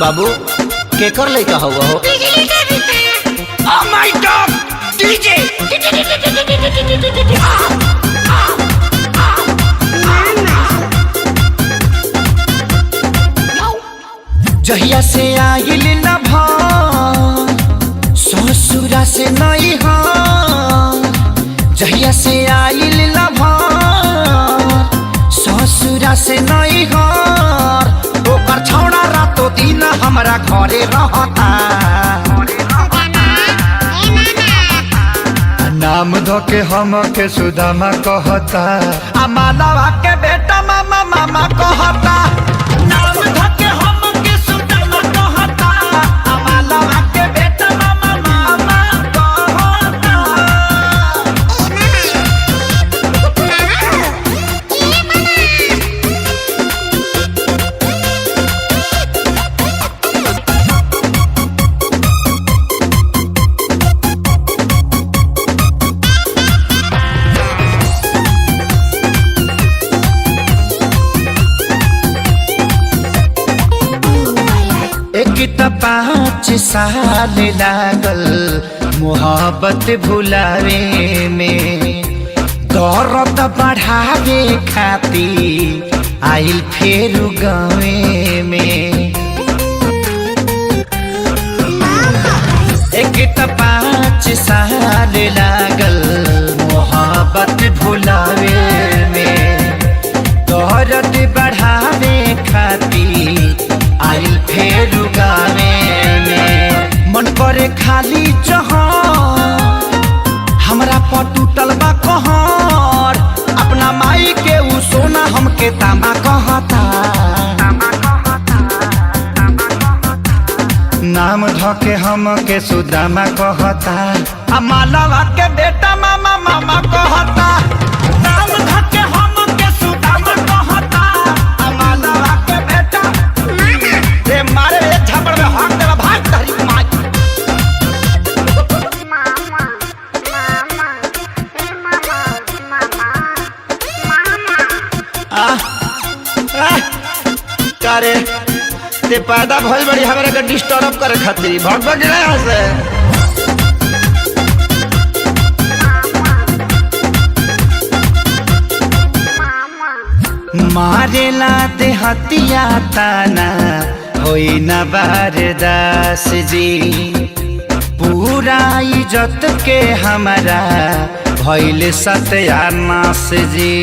बाबू केकर लइका हुआ हो? Oh my God! DJ! जहिया से आइल न ससुरा से नहीं जहिया से आइल न ससुरा से नहीं ओकर छौड़ा रातो दिन हमरा घरे रहता। नाम धो के हम के सुदामा कहता आ मालवा के बेटा मामा मामा कहता। नाम धो के हम के सुदामा कहता आ मालवा के बेटा मामा मामा कहता। एक त 5 साल लागल मोहब्बत भुलावे में, दर्द बढ़ावे खाती आइल फेर गावे में। एक त 5 साल लागल मोहब्बत भुलावे में, दर्द बढ़ावे खाती आइल फेर गावे में। मन करे खाली जहां हमरा पर टूटल बा कहर, अपना माई के उ सोना हमके तामा कहता। नाम धके हम के सुदामा कहता आ मालवा के बेटा मामा मामा कहता। नाम धके हम के सुदामा कहता आ मालवा के बेटा रे मारे रे झपड़ में हाथ देला भाग तहरी माई। करे ते पैदा भइल बड़ी हमरा के डिस्टर्ब करे खातिर भग भग गया यहाँ से। मारेला ते हतिया ताना होई न बारदास जी, पूरा इज्जत के हमारा भइल सत्यानाश जी।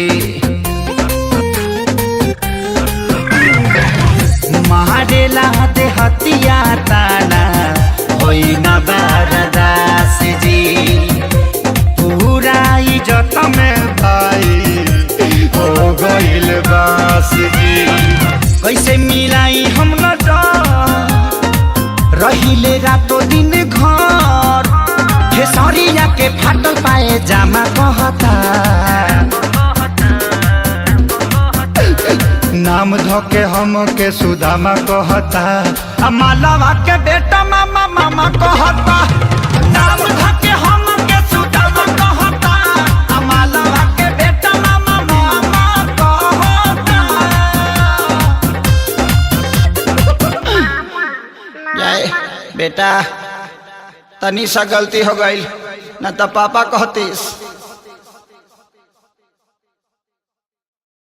मारेला ते हतिया ताना होई न बारदास जी, पूरा इज्जत में भाई हो गइल बास जी। कैसे मिलाई हम न रहिले रातो दिन घर, खेसरिया के फाटल पाए जामा कहता। नाम धोके हम के सुदामा कहता आ मालवा के बेटा मामा मामा कहता। नाम धोके हम के सुदामा कहता आ मालवा के बेटा मामा मामा कहता। जाए बेटा तनी सा गलती हो गई न तो पापा कहतीस।